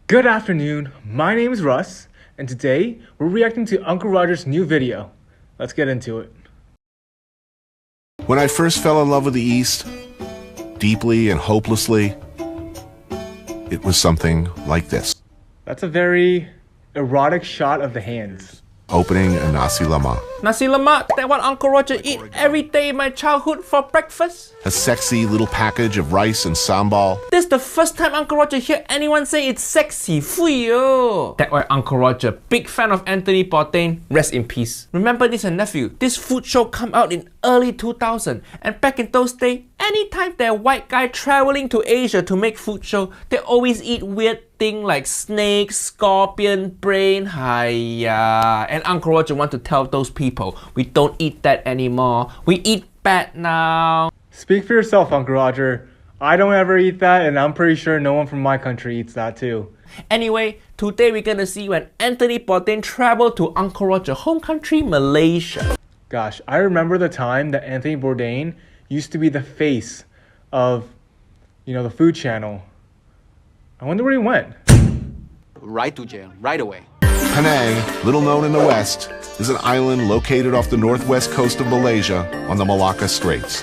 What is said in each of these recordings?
Good afternoon, my name is Russ, and today we're reacting to Uncle Roger's new video. Let's get into it. When I first fell in love with the East, deeply and hopelessly, it was something like this. That's a very erotic shot of the hands. Opening a nasi lemak. Nasi lemak, that what Uncle Roger eat every day in my childhood for breakfast. A sexy little package of rice and sambal. This is the first time Uncle Roger hear anyone say it's sexy. Fuyo. That why Uncle Roger, big fan of Anthony Bourdain, rest in peace. Remember this, nephew, this food show come out in early 2000, and back in those days, anytime there white guy traveling to Asia to make food show, they always eat weird thing like snake, scorpion, brain, hiya. And Uncle Roger want to tell those people, we don't eat that anymore. We eat bat now. Speak for yourself, Uncle Roger. I don't ever eat that, and I'm pretty sure no one from my country eats that too. Anyway, today we're gonna see when Anthony Bourdain traveled to Uncle Roger's home country, Malaysia. Gosh, I remember the time that Anthony Bourdain used to be the face of, the food channel. I wonder where he went. Right to jail, right away. Penang, little known in the West, is an island located off the northwest coast of Malaysia on the Malacca Straits.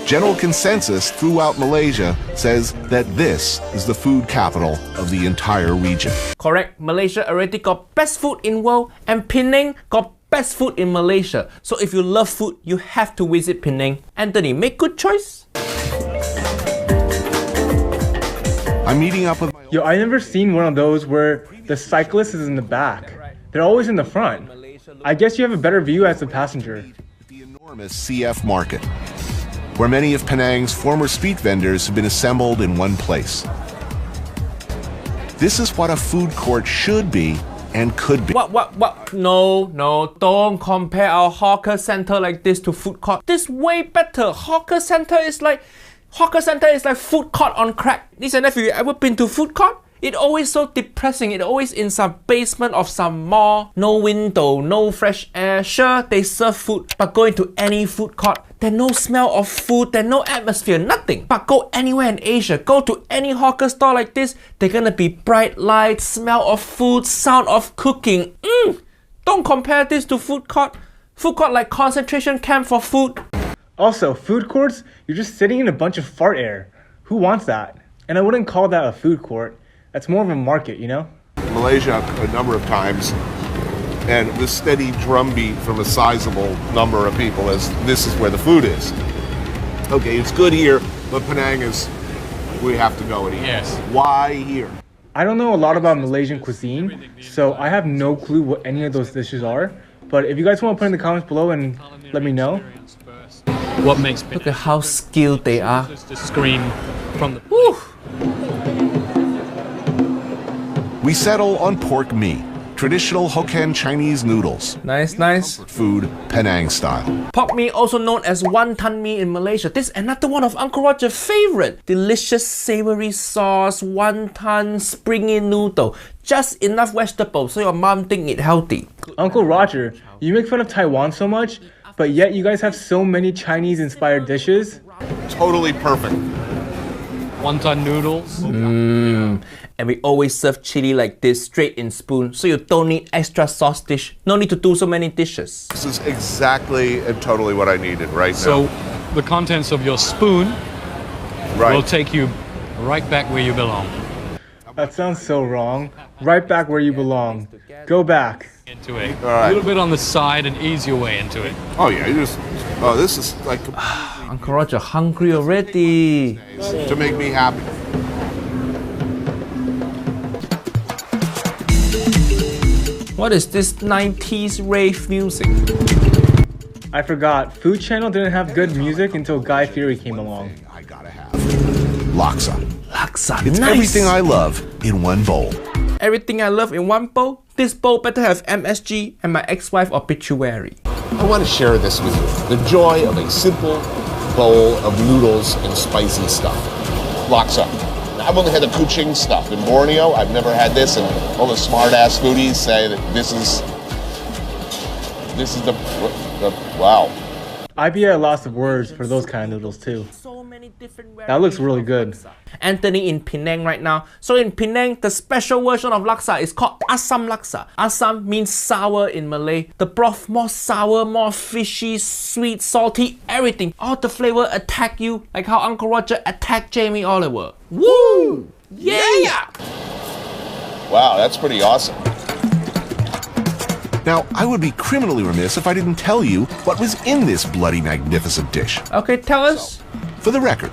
General consensus throughout Malaysia says that this is the food capital of the entire region. Correct, Malaysia already got best food in world, and Penang got best food in Malaysia. So if you love food, you have to visit Penang. Anthony, make good choice. I'm meeting up with my Yo, I never seen one of those where the cyclist is in the back. They're always in the front. I guess you have a better view as a passenger. the enormous CF market, where many of Penang's former street vendors have been assembled in one place. This is what a food court should be and could be. What? No, don't compare our hawker center like this to food court. This way better. Hawker center is like food court on crack. Listen, have you ever been to food court? It always so depressing. It always in some basement of some mall. No window, no fresh air. Sure, they serve food, but go into any food court, there's no smell of food, there's no atmosphere, nothing. But go anywhere in Asia, go to any hawker store like this, they're gonna be bright lights, smell of food, sound of cooking. Don't compare this to food court. Food court like concentration camp for food. Also, food courts, you're just sitting in a bunch of fart air. Who wants that? And I wouldn't call that a food court. That's more of a market, Malaysia a number of times, and this steady drumbeat from a sizable number of people as this is where the food is. Okay, it's good here, but Penang is, we have to go and eat. Yes. Why here? I don't know a lot about Malaysian cuisine, so I have no clue what any of those dishes are. But if you guys want to put in the comments below and let me know. What makes Look at how skilled they are. just to scream from the Woo! We settle on pork mee, traditional Hokkien Chinese noodles, Nice. food Penang style. Pork mee, also known as wonton mee in Malaysia. This is another one of Uncle Roger's favorite. Delicious savory sauce, wonton, springy noodle. Just enough vegetables so your mom think it healthy. Uncle Roger, you make fun of Taiwan so much, but yet you guys have so many Chinese-inspired dishes. Totally perfect. wonton noodles. And we always serve chili like this, straight in spoon, so you don't need extra sauce dish. No need to do so many dishes. This is exactly and totally what I needed right So now. the contents of your spoon will take you right back where you belong. That sounds so wrong. Right back where you belong. Go back. Into it. All right. A little bit on the side and ease your way into it. Oh yeah, this is like Uncle Roger hungry already. to make me happy. What is this 90s rave music? I forgot, Food Channel didn't have good music until Guy Fieri came along. I gotta have laksa. Laksa, It's nice. everything I love in one bowl. Everything I love in one bowl? This bowl better have MSG and my ex-wife obituary. I want to share this with you. The joy of a simple bowl of noodles and spicy stuff. Laksa. I've only had the kuching stuff in Borneo. I've never had this, and all the smart-ass foodies say that this is the wow. I'd be at a loss of words for those kind of noodles too. many different That looks variations really of good. laksa. Anthony in Penang right now. So in Penang, the special version of laksa is called Assam laksa. Assam means sour in Malay. The broth more sour, more fishy, sweet, salty, everything. All the flavor attack you like how Uncle Roger attacked Jamie Oliver. Woo! Yeah! Wow, that's pretty awesome. Now, I would be criminally remiss if I didn't tell you what was in this bloody magnificent dish. Okay, tell us. For the record,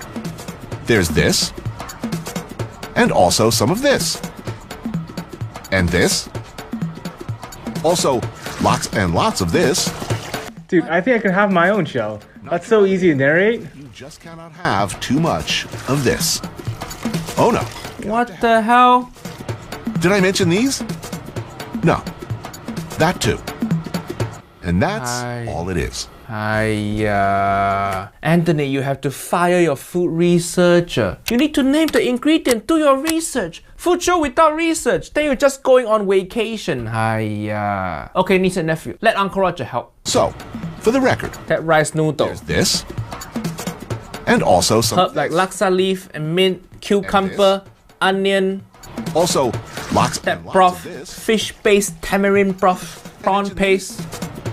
there's this, and also some of this, and this, also lots and lots of this. Dude, I think I can have my own show. That's so easy to narrate. You just cannot have too much of this. Oh no. What the hell? Did I mention these? No. That too. And that's all it is. Anthony, you have to fire your food researcher. You need to name the ingredient, do your research. Food show without research, then you're just going on vacation. Okay, niece and nephew, let Uncle Roger help. So, for the record, That rice noodle. there's this, and also some Herb like laksa leaf and mint, cucumber, onion, also lots that and lots broth, of this. fish-based tamarind broth, prawn paste,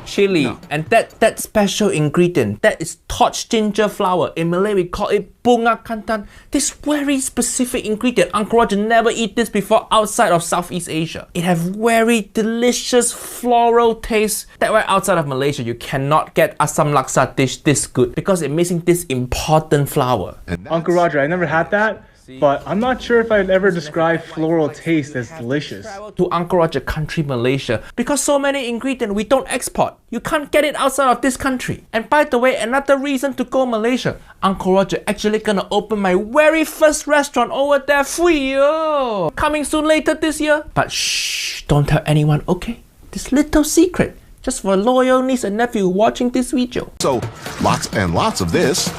chili, and that special ingredient, that is torched ginger flour. In Malay, we call it bunga kantan. This very specific ingredient, Uncle Roger never eat this before outside of Southeast Asia. It have very delicious floral taste. That way outside of Malaysia, you cannot get Assam laksa dish this good because it's missing this important flour. And that's- Uncle Roger, I never had that, but I'm not sure if I'd ever describe floral taste as delicious. To Uncle Roger country Malaysia because so many ingredients we don't export. You can't get it outside of this country. And by the way, another reason to go Malaysia, Uncle Roger actually gonna open my very first restaurant over there for you. Coming soon later this year. But shh, don't tell anyone, okay? This little secret, just for loyal niece and nephew watching this video. So, lots and lots of this.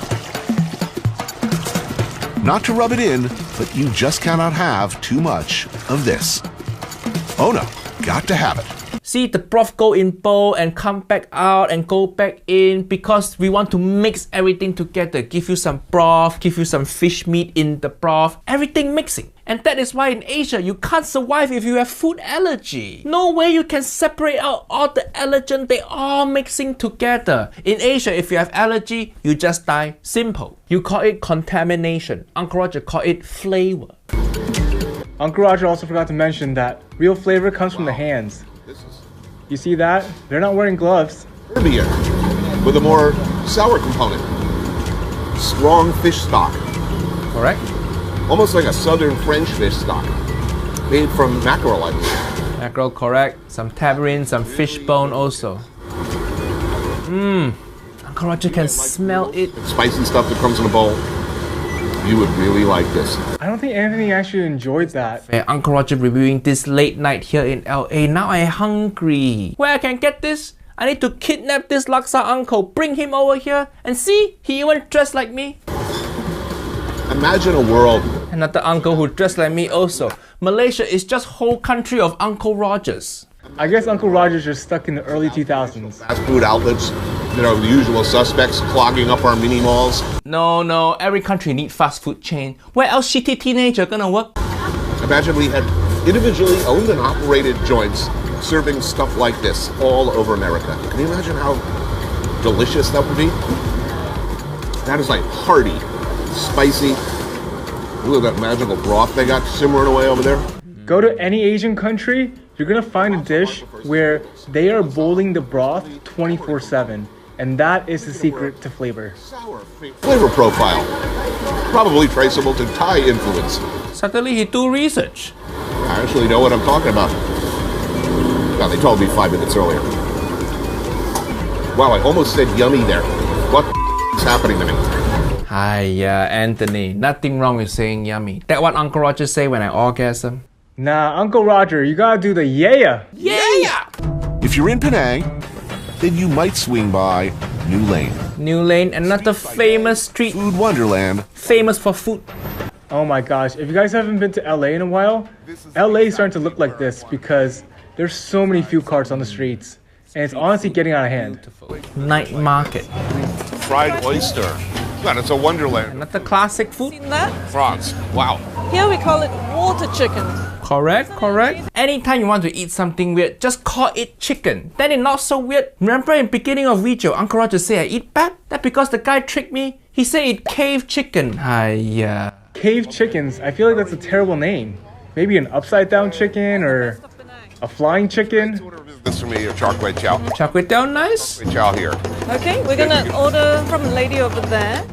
Not to rub it in, but you just cannot have too much of this. Oh no, got to have it. See, the broth go in bowl and come back out and go back in because we want to mix everything together. Give you some broth, give you some fish meat in the broth, everything mixing. And that is why in Asia, you can't survive if you have food allergy. No way you can separate out all the allergen, they all mixing together. In Asia, if you have allergy, you just die. Simple. You call it contamination. Uncle Roger call it flavor. Uncle Roger also forgot to mention that real flavor comes from the hands. You see that? They're not wearing gloves. Caribbean with a more sour component. Strong fish stock, Correct? almost like a southern French fish stock, made from mackerel, I believe. Mackerel, correct. Some tamarind, some fish bone also. Uncle Roger can smell it. Spicy stuff that comes in a bowl. You would really like this. I don't think Anthony actually enjoyed that. Uncle Roger reviewing this late night here in LA. Now I'm hungry. Where I can get this? I need to kidnap this laksa uncle, bring him over here, and see, he even dressed like me. Imagine a world. Another uncle who dressed like me also. Malaysia is just whole country of Uncle Rogers. I guess Uncle Roger's just stuck in the early 2000s. Fast food outlets, the usual suspects clogging up our mini malls. No, every country need fast food chain. Where else shitty teenager gonna work? Imagine we had individually owned and operated joints serving stuff like this all over America. Can you imagine how delicious that would be? That is like hearty, spicy. Look at that magical broth they got simmering away over there. Go to any Asian country, you're gonna find a dish where they are boiling the broth 24/7. And that is the secret to flavor. Sour flavor profile. Probably traceable to Thai influence. Suddenly he do research. I actually know what I'm talking about. Well, they told me 5 minutes earlier. Wow, I almost said yummy there. What is happening to me? Hiya, Anthony. Nothing wrong with saying yummy. That what Uncle Roger say when I orgasm. Nah, Uncle Roger, you gotta do the yeah. Yeah! If you're in Penang, then you might swing by New Lane, New Lane, another famous street, Food Wonderland. famous for food. Oh my gosh, if you guys haven't been to LA in a while, LA is starting to look like this because there's so many food carts on the streets. And it's honestly getting out of hand. Night market. Fried oyster. God, it's a wonderland. Another classic food. Seen that? France. Wow. Here we call it water chicken. Correct, correct. Anytime you want to eat something weird, just call it chicken. Then it's not so weird. Remember in beginning of video, Uncle Roger said I eat bat? That's because the guy tricked me. He said it cave chicken. Hiya. Cave chickens, I feel like that's a terrible name. Maybe an upside down chicken or a flying chicken. This for me, a char kway teow. Char kway teow, nice. Kway teow here. Okay, we're gonna order from the lady over there.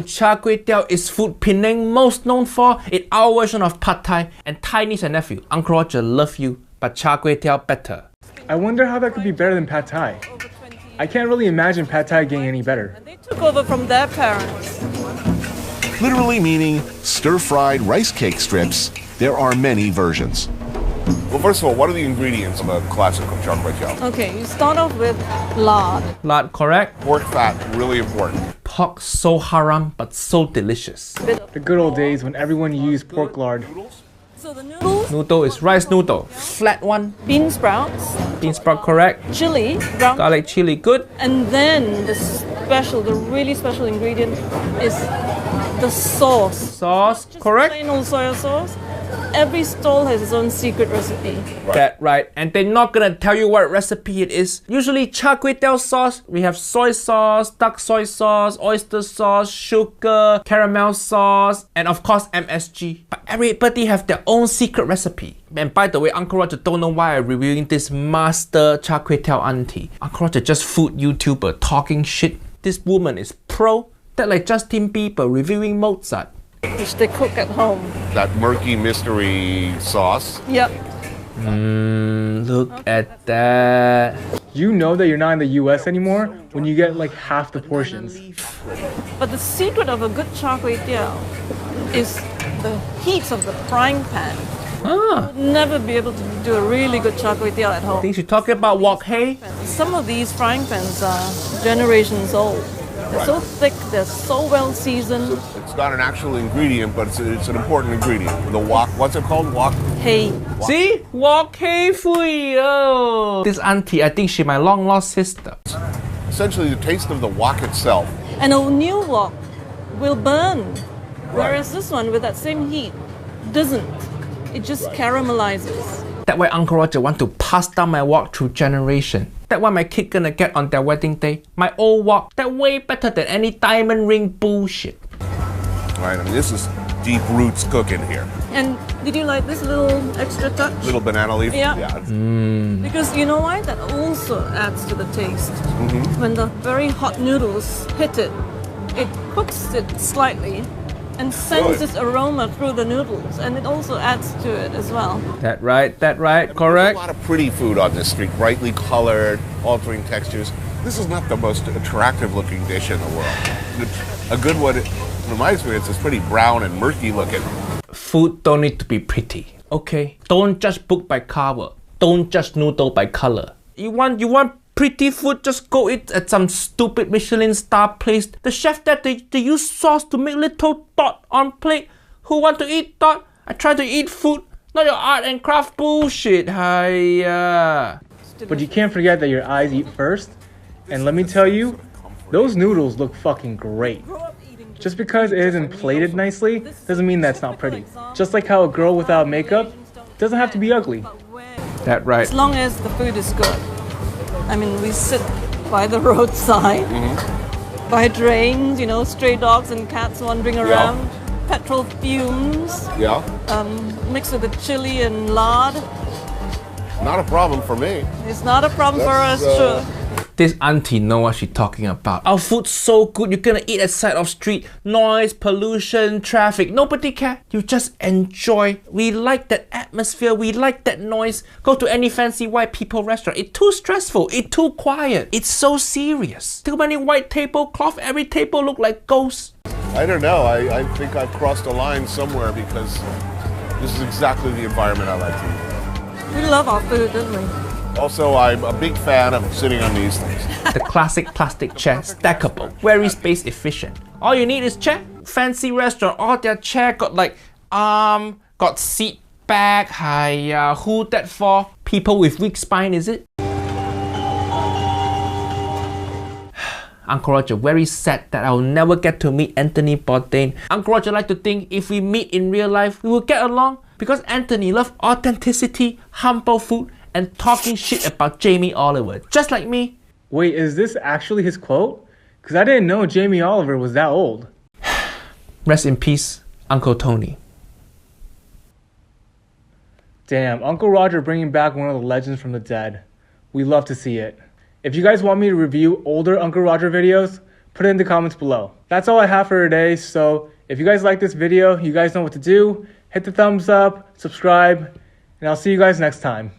Char kway teow is food Penang most known for. It's our version of pad thai. And Thai niece and nephew, Uncle Roger love you, but char kway teow better. I wonder how that could be better than pad thai. I can't really imagine pad thai getting any better. They took over from their parents. Literally meaning stir-fried rice cake strips, there are many versions. Well, first of all, what are the ingredients of a classical char kway teow? Okay, you start off with lard. Lard, correct? Pork fat, really important. Pork so haram, but so delicious. The good old days when everyone used pork lard. So the noodles, Noodle is rice noodle. Flat one. bean sprouts, Bean sprout, correct? chili, ground, Garlic chili, good. and then the really special ingredient is the sauce. Sauce, Just correct? plain old soy sauce. Every stall has its own secret recipe. That right. And they're not gonna tell you what recipe it is. Usually char kway teow sauce, we have soy sauce, dark soy sauce, oyster sauce, sugar, caramel sauce, and of course MSG. But everybody have their own secret recipe. And by the way, Uncle Roger don't know why I'm reviewing this master char kway teow auntie. Uncle Roger just food YouTuber talking shit. This woman is pro. That like Justin Bieber reviewing Mozart. Which they cook at home. That murky mystery sauce. Yep. Look at that. You know that you're not in the US anymore when you get like half the portions. But the secret of a good char kway teow is the heat of the frying pan. Ah, You'll never be able to do a really good char kway teow at I home. think she's talking about wok hei. Some of these frying pans are generations old. They're so thick, they're so well seasoned. It's not an actual ingredient, but it's an important ingredient. The wok, what's it called? Wok? Hey, See? Wok hei fui. Oh. This auntie, I think she's my long lost sister. Essentially the taste of the wok itself. and a new wok will burn, whereas this one with that same heat doesn't. It just caramelizes. That way Uncle Roger want to pass down my wok through generation. That what my kid gonna get on their wedding day. My old wok, that way better than any diamond ring bullshit. Right, I mean, this is deep roots cooking here. And did you like this little extra touch? Little banana leaf. Yeah. it's- Because you know why? That also adds to the taste. When the very hot noodles hit it, it cooks it slightly and sends Good. this aroma through the noodles, and it also adds to it as well. That right, There's correct. a lot of pretty food on this street, brightly colored, altering textures. This is not the most attractive looking dish in the world. A good one, from my experience, is pretty brown and murky looking. Food don't need to be pretty, okay? Don't judge book by cover. Don't judge noodle by color. You want pretty food, just go eat at some stupid Michelin star place. The chef there, they use sauce to make little dot on plate. Who want to eat dot? I try to eat food, not your art and craft bullshit. Hiya. But you can't forget that your eyes eat first. And let me tell you, those noodles look fucking great. Just because it isn't plated nicely doesn't mean that's not pretty. Just like how a girl without makeup doesn't have to be ugly. That right. As long as the food is good. I mean, we sit by the roadside, by drains, you know, stray dogs and cats wandering around, petrol fumes, Yeah, mixed with the chili and lard. not a problem for me. It's not a problem for us, That's, sure. This auntie know what she talking about. Our food's so good, you're gonna eat at side of street. Noise, pollution, traffic, nobody care. You just enjoy. We like that atmosphere, we like that noise. Go to any fancy white people restaurant. It's too stressful, it's too quiet. It's so serious. Too many white tablecloth, every table look like ghosts. I don't know. I think I've crossed a line somewhere because this is exactly the environment I like to eat. We love our food, don't we? Also, I'm a big fan of sitting on these things. The classic plastic chair, stackable, very space efficient. All you need is chair. Fancy restaurant, all their chair got like arm, got seat back. Hiya, who that for? People with weak spine, is it? Uncle Roger very sad that I will never get to meet Anthony Bourdain. Uncle Roger like to think if we meet in real life, we will get along because Anthony loves authenticity, humble food, and talking shit about Jamie Oliver, just like me. Wait, is this actually his quote? Because I didn't know Jamie Oliver was that old. Rest in peace, Uncle Tony. Damn, Uncle Roger bringing back one of the legends from the dead. We love to see it. If you guys want me to review older Uncle Roger videos, put it in the comments below. That's all I have for today, so if you guys like this video, you guys know what to do. Hit the thumbs up, subscribe, and I'll see you guys next time.